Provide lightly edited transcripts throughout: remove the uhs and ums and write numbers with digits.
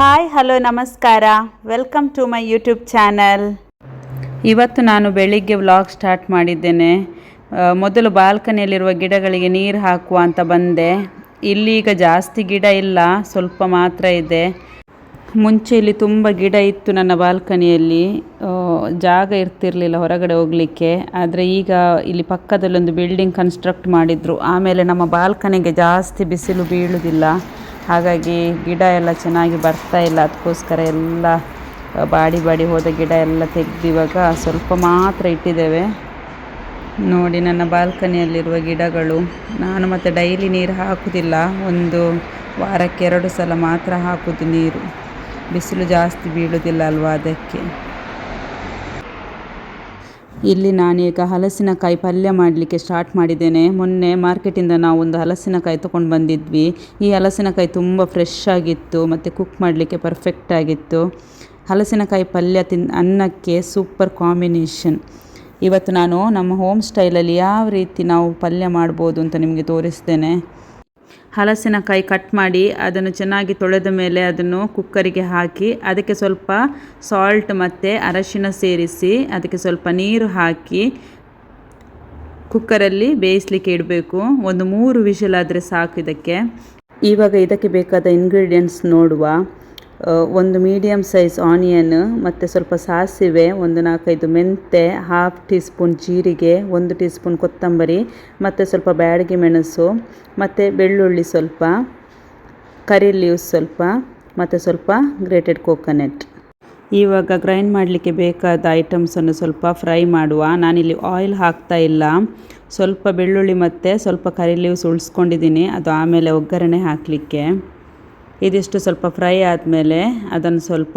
Hi hello ನಮಸ್ಕಾರ, welcome to my YouTube channel. ಇವತ್ತು ನಾನು ಬೆಳಿಗ್ಗೆ ವ್ಲಾಗ್ ಸ್ಟಾರ್ಟ್ ಮಾಡಿದ್ದೇನೆ. ಮೊದಲು ಬಾಲ್ಕನಿಯಲ್ಲಿರುವ ಗಿಡಗಳಿಗೆ ನೀರು ಹಾಕುವ ಅಂತ ಬಂದೆ. ಇಲ್ಲೀಗ ಜಾಸ್ತಿ ಗಿಡ ಇಲ್ಲ, ಸ್ವಲ್ಪ ಮಾತ್ರ ಇದೆ. ಮುಂಚೆ ಇಲ್ಲಿ ತುಂಬ ಗಿಡ ಇತ್ತು ನನ್ನ ಬಾಲ್ಕನಿಯಲ್ಲಿ, ಜಾಗ ಇರ್ತಿರಲಿಲ್ಲ ಹೊರಗಡೆ ಹೋಗಲಿಕ್ಕೆ. ಆದರೆ ಈಗ ಇಲ್ಲಿ ಪಕ್ಕದಲ್ಲೊಂದು ಬಿಲ್ಡಿಂಗ್ ಕನ್ಸ್ಟ್ರಕ್ಟ್ ಮಾಡಿದರು. ಆಮೇಲೆ ನಮ್ಮ ಬಾಲ್ಕನಿಗೆ ಜಾಸ್ತಿ ಬಿಸಿಲು ಬೀಳುವುದಿಲ್ಲ, ಹಾಗಾಗಿ ಗಿಡ ಎಲ್ಲ ಚೆನ್ನಾಗಿ ಬರ್ತಾ ಇಲ್ಲ. ಅದಕ್ಕೋಸ್ಕರ ಎಲ್ಲ ಬಾಡಿ ಹೋದ ಗಿಡ ಎಲ್ಲ ತೆಗೆದು ಇವಾಗ ಸ್ವಲ್ಪ ಮಾತ್ರ ಇಟ್ಟಿದ್ದೇವೆ. ನೋಡಿ ನನ್ನ ಬಾಲ್ಕನಿಯಲ್ಲಿರುವ ಗಿಡಗಳು. ನಾನು ಮತ್ತು ಡೈಲಿ ನೀರು ಹಾಕುವುದಿಲ್ಲ, ಒಂದು ವಾರಕ್ಕೆ 2 ಸಲ ಮಾತ್ರ ಹಾಕುವುದು ನೀರು. ಬಿಸಿಲು ಜಾಸ್ತಿ ಬೀಳುವುದಿಲ್ಲ ಅಲ್ವಾ, ಅದಕ್ಕೆ. ಇಲ್ಲಿ ನಾನೀಗ ಹಲಸಿನಕಾಯಿ ಪಲ್ಯ ಮಾಡಲಿಕ್ಕೆ ಸ್ಟಾರ್ಟ್ ಮಾಡಿದ್ದೇನೆ. ಮೊನ್ನೆ ಮಾರ್ಕೆಟಿಂದ ನಾವು ಒಂದು ಹಲಸಿನಕಾಯಿ ತೊಗೊಂಡು ಬಂದಿದ್ವಿ. ಈ ಹಲಸಿನಕಾಯಿ ತುಂಬ ಫ್ರೆಶ್ ಆಗಿತ್ತು ಮತ್ತು ಕುಕ್ ಮಾಡಲಿಕ್ಕೆ ಪರ್ಫೆಕ್ಟ್ ಆಗಿತ್ತು. ಹಲಸಿನಕಾಯಿ ಪಲ್ಯ ಅನ್ನಕ್ಕೆ ಸೂಪರ್ ಕಾಂಬಿನೇಷನ್. ಇವತ್ತು ನಾನು ನಮ್ಮ ಹೋಮ್ ಸ್ಟೈಲಲ್ಲಿ ಯಾವ ರೀತಿ ನಾವು ಪಲ್ಯ ಮಾಡ್ಬೋದು ಅಂತ ನಿಮಗೆ ತೋರಿಸ್ತೇನೆ. ಹಲಸಿನಕಾಯಿ ಕಟ್ ಮಾಡಿ ಅದನ್ನು ಚೆನ್ನಾಗಿ ತೊಳೆದ ಮೇಲೆ ಅದನ್ನು ಕುಕ್ಕರಿಗೆ ಹಾಕಿ ಅದಕ್ಕೆ ಸ್ವಲ್ಪ ಸಾಲ್ಟ್ ಮತ್ತು ಅರಶಿನ ಸೇರಿಸಿ ಅದಕ್ಕೆ ಸ್ವಲ್ಪ ನೀರು ಹಾಕಿ ಕುಕ್ಕರಲ್ಲಿ ಬೇಯಿಸಲಿಕ್ಕೆ ಇಡಬೇಕು. ಒಂದು 3 ವಿಷಲ್ ಆದರೆ ಸಾಕು ಇದಕ್ಕೆ. ಇವಾಗ ಇದಕ್ಕೆ ಬೇಕಾದ ಇಂಗ್ರೀಡಿಯೆಂಟ್ಸ್ ನೋಡುವ. ಒಂದು ಮೀಡಿಯಮ್ ಸೈಜ್ ಆನಿಯನ್ ಮತ್ತು ಸ್ವಲ್ಪ ಸಾಸಿವೆ, ಒಂದು 4-5 ಮೆಂತೆ, 1/2 ಟೀ ಸ್ಪೂನ್ ಜೀರಿಗೆ, 1 ಟೀ ಸ್ಪೂನ್ ಕೊತ್ತಂಬರಿ ಮತ್ತು ಸ್ವಲ್ಪ ಬ್ಯಾಡಗಿ ಮೆಣಸು ಮತ್ತು ಬೆಳ್ಳುಳ್ಳಿ ಸ್ವಲ್ಪ, ಕರಿ ಲೀವ್ಸ್ ಸ್ವಲ್ಪ ಮತ್ತು ಸ್ವಲ್ಪ ಗ್ರೇಟೆಡ್ ಕೋಕೋನಟ್. ಇವಾಗ ಗ್ರೈಂಡ್ ಮಾಡಲಿಕ್ಕೆ ಬೇಕಾದ ಐಟಮ್ಸನ್ನು ಸ್ವಲ್ಪ ಫ್ರೈ ಮಾಡುವ. ನಾನಿಲ್ಲಿ ಆಯಿಲ್ ಹಾಕ್ತಾ ಇಲ್ಲ. ಸ್ವಲ್ಪ ಬೆಳ್ಳುಳ್ಳಿ ಮತ್ತು ಸ್ವಲ್ಪ ಕರಿ ಲೀವ್ಸ್ ಉಳಿಸ್ಕೊಂಡಿದ್ದೀನಿ, ಅದು ಆಮೇಲೆ ಒಗ್ಗರಣೆ ಹಾಕಲಿಕ್ಕೆ. ಇದಿಷ್ಟು ಸ್ವಲ್ಪ ಫ್ರೈ ಆದಮೇಲೆ ಅದನ್ನು ಸ್ವಲ್ಪ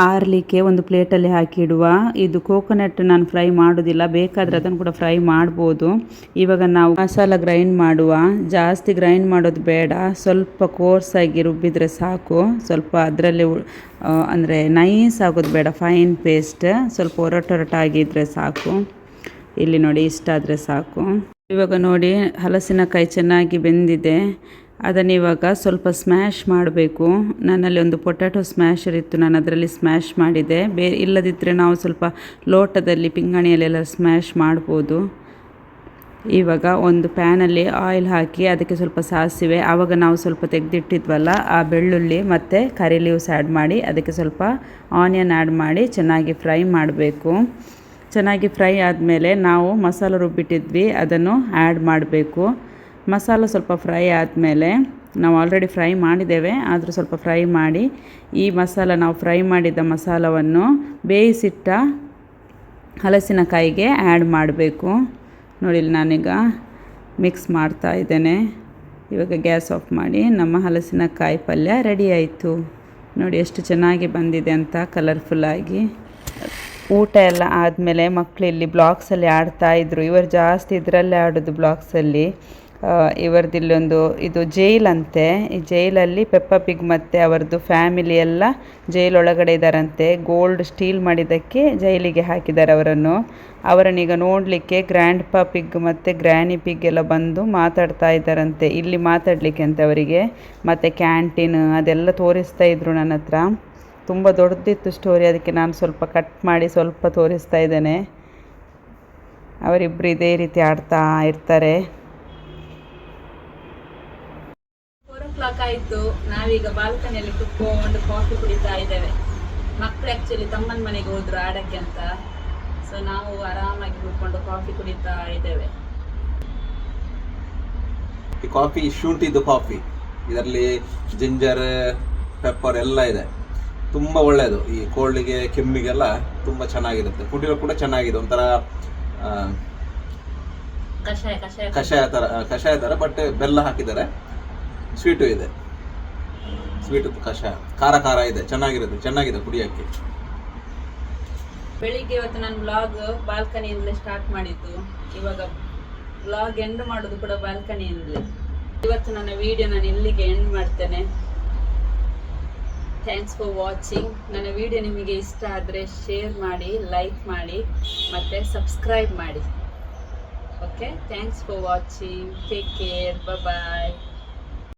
ಆರಲಿಕ್ಕೆ ಒಂದು ಪ್ಲೇಟಲ್ಲಿ ಹಾಕಿಡುವ. ಇದು ಕೋಕೋನಟ್ ನಾನು ಫ್ರೈ ಮಾಡೋದಿಲ್ಲ, ಬೇಕಾದರೆ ಅದನ್ನು ಕೂಡ ಫ್ರೈ ಮಾಡ್ಬೋದು. ಇವಾಗ ನಾವು ಮಸಾಲ ಗ್ರೈಂಡ್ ಮಾಡುವ. ಜಾಸ್ತಿ ಗ್ರೈಂಡ್ ಮಾಡೋದು ಬೇಡ, ಸ್ವಲ್ಪ ಕೋರ್ಸಾಗಿ ರುಬ್ಬಿದರೆ ಸಾಕು. ಸ್ವಲ್ಪ ಅದರಲ್ಲಿ ಅಂದರೆ ನೈಸ್ ಆಗೋದು ಬೇಡ, ಫೈನ್ ಪೇಸ್ಟ್, ಸ್ವಲ್ಪ ಒರಟೊರಟಾಗಿದ್ದರೆ ಸಾಕು. ಇಲ್ಲಿ ನೋಡಿ, ಇಷ್ಟಾದರೆ ಸಾಕು. ಇವಾಗ ನೋಡಿ ಹಲಸಿನಕಾಯಿ ಚೆನ್ನಾಗಿ ಬೆಂದಿದೆ. ಅದನ್ನು ಇವಾಗ ಸ್ವಲ್ಪ ಸ್ಮ್ಯಾಶ್ ಮಾಡಬೇಕು. ನನ್ನಲ್ಲಿ ಒಂದು ಪೊಟ್ಯಾಟೊ ಸ್ಮ್ಯಾಶರ್ ಇತ್ತು, ನಾನು ಅದರಲ್ಲಿ ಸ್ಮ್ಯಾಶ್ ಮಾಡಿದೆ. ಇಲ್ಲದಿದ್ದರೆ ನಾವು ಸ್ವಲ್ಪ ಲೋಟದಲ್ಲಿ ಪಿಂಗಾಣಿಯಲ್ಲೆಲ್ಲ ಸ್ಮ್ಯಾಶ್ ಮಾಡ್ಬೋದು. ಇವಾಗ ಒಂದು ಪ್ಯಾನಲ್ಲಿ ಆಯಿಲ್ ಹಾಕಿ ಅದಕ್ಕೆ ಸ್ವಲ್ಪ ಸಾಸಿವೆ, ಆವಾಗ ನಾವು ಸ್ವಲ್ಪ ತೆಗೆದಿಟ್ಟಿದ್ವಲ್ಲ ಆ ಬೆಳ್ಳುಳ್ಳಿ ಮತ್ತು ಕರಿ ಲೀವ್ಸ್ ಆ್ಯಡ್ ಮಾಡಿ ಅದಕ್ಕೆ ಸ್ವಲ್ಪ ಆನಿಯನ್ ಆ್ಯಡ್ ಮಾಡಿ ಚೆನ್ನಾಗಿ ಫ್ರೈ ಮಾಡಬೇಕು. ಚೆನ್ನಾಗಿ ಫ್ರೈ ಆದಮೇಲೆ ನಾವು ಮಸಾಲ ರುಬ್ಬಿಟ್ಟಿದ್ವಿ ಅದನ್ನು ಆ್ಯಡ್ ಮಾಡಬೇಕು. ಮಸಾಲ ಸ್ವಲ್ಪ ಫ್ರೈ ಆದಮೇಲೆ, ನಾವು ಆಲ್ರೆಡಿ ಫ್ರೈ ಮಾಡಿದ್ದೇವೆ ಆದರೂ ಸ್ವಲ್ಪ ಫ್ರೈ ಮಾಡಿ, ಈ ಮಸಾಲ ನಾವು ಫ್ರೈ ಮಾಡಿದ ಮಸಾಲವನ್ನು ಬೇಯಿಸಿಟ್ಟ ಹಲಸಿನಕಾಯಿಗೆ ಆ್ಯಡ್ ಮಾಡಬೇಕು. ನೋಡಿ, ನಾನೀಗ ಮಿಕ್ಸ್ ಮಾಡ್ತಾ ಇದ್ದೇನೆ. ಇವಾಗ ಗ್ಯಾಸ್ ಆಫ್ ಮಾಡಿ ನಮ್ಮ ಹಲಸಿನಕಾಯಿ ಪಲ್ಯ ರೆಡಿ ಆಯಿತು. ನೋಡಿ ಎಷ್ಟು ಚೆನ್ನಾಗಿ ಬಂದಿದೆ ಅಂತ, ಕಲರ್ಫುಲ್ಲಾಗಿ. ಊಟ ಎಲ್ಲ ಆದಮೇಲೆ ಮಕ್ಕಳು ಇಲ್ಲಿ ಬ್ಲಾಕ್ಸಲ್ಲಿ ಆಡ್ತಾಯಿದ್ರು. ಇವರು ಜಾಸ್ತಿ ಇದರಲ್ಲೇ ಆಡೋದು ಬ್ಲಾಕ್ಸಲ್ಲಿ. ಇವರದಿಲ್ಲೊಂದು ಇದು ಜೈಲಂತೆ. ಈ ಜೈಲಲ್ಲಿ ಪೆಪ್ಪಾ ಪಿಗ್ ಮತ್ತು ಅವರದ್ದು ಫ್ಯಾಮಿಲಿ ಎಲ್ಲ ಜೈಲೊಳಗಡೆ ಇದ್ದಾರಂತೆ. ಗೋಲ್ಡ್ ಸ್ಟೀಲ್ ಮಾಡಿದ್ದಕ್ಕೆ ಜೈಲಿಗೆ ಹಾಕಿದ್ದಾರೆ ಅವರನ್ನೀಗ ನೋಡಲಿಕ್ಕೆ ಗ್ರ್ಯಾಂಡ್ ಪಾ ಪಿಗ್ ಮತ್ತು ಗ್ರ್ಯಾನಿ ಪಿಗ್ ಎಲ್ಲ ಬಂದು ಮಾತಾಡ್ತಾ ಇದ್ದಾರಂತೆ. ಇಲ್ಲಿ ಮಾತಾಡಲಿಕ್ಕೆ ಅಂತ ಅವರಿಗೆ. ಮತ್ತು ಕ್ಯಾಂಟೀನ್ ಅದೆಲ್ಲ ತೋರಿಸ್ತಾ ಇದ್ರು ನನ್ನ ಹತ್ರ. ತುಂಬ ದೊಡ್ಡದಿತ್ತು ಸ್ಟೋರಿ, ಅದಕ್ಕೆ ನಾನು ಸ್ವಲ್ಪ ಕಟ್ ಮಾಡಿ ಸ್ವಲ್ಪ ತೋರಿಸ್ತಾ ಇದ್ದೇನೆ. ಅವರಿಬ್ಬರು ಇದೇ ರೀತಿ ಆಡ್ತಾ ಇರ್ತಾರೆ. 4 o'clock ಆಯಿತು. ನಾವೀಗ ಬಾಲ್ಕನಿಯಲ್ಲಿ ಕುತ್ಕೊಂಡು ಕಾಫಿ ಕುಡಿತಾ ಇದ್ದೇವೆ. ಮಕ್ಕಳು ಆ್ಯಕ್ಚುಲಿ ತಮ್ಮನ ಮನೆಗೆ ಹೋದ್ರು ಆಡಕ್ಕೆ ಅಂತ, ಸೊ ನಾವು ಆರಾಮಾಗಿ ಕೂತ್ಕೊಂಡು ಕಾಫಿ ಕುಡಿತಾ ಇದ್ದೇವೆ. ಈ ಕಾಫಿ ಶುಂಠಿದ್ದು ಕಾಫಿ, ಇದರಲ್ಲಿ ಜಿಂಜರ್ ಪೆಪ್ಪರ್ ಎಲ್ಲ ಇದೆ. ತುಂಬ ಒಳ್ಳೆಯದು, ಈ ಕೋಲ್ಡಿಗೆ ಕೆಮ್ಮಿಗೆಲ್ಲ ತುಂಬ ಚೆನ್ನಾಗಿರುತ್ತೆ. ಕುಡಿಯೋ ಕೂಡ ಚೆನ್ನಾಗಿದೆ, ಒಂಥರ ಕಷಾಯ ಥರ, ಬಟ್ ಬೆಲ್ಲ ಹಾಕಿದ್ದಾರೆ. ಸ್ವೀಟು ಇದೆ, ಸ್ವೀಟು ಕಷಾಯ, ಖಾರ ಇದೆ, ಚೆನ್ನಾಗಿದೆ ಕುಡಿಯೋಕ್ಕೆ. ಬೆಳಿಗ್ಗೆ ಇವತ್ತು ನಾನು ವ್ಲಾಗ್ ಬಾಲ್ಕನಿಯಿಂದಲೇ ಸ್ಟಾರ್ಟ್ ಮಾಡಿದ್ದು. ಇವಾಗ ವ್ಲಾಗ್ ಎಂಡ್ ಮಾಡೋದು ಕೂಡ ಬಾಲ್ಕನಿಯಿಂದಲೇ. ಇವತ್ತು ನನ್ನ ವಿಡಿಯೋ ನಾನು ಇಲ್ಲಿಗೆ ಎಂಡ್ ಮಾಡ್ತೇನೆ. Thanks for watching. ನನ್ನ ವಿಡಿಯೋ ನಿಮಗೆ ಇಷ್ಟ ಆದರೆ ಶೇರ್ ಮಾಡಿ, ಲೈಕ್ ಮಾಡಿ ಮತ್ತು ಸಬ್ಸ್ಕ್ರೈಬ್ ಮಾಡಿ. Okay, thanks for watching. Take care, bye.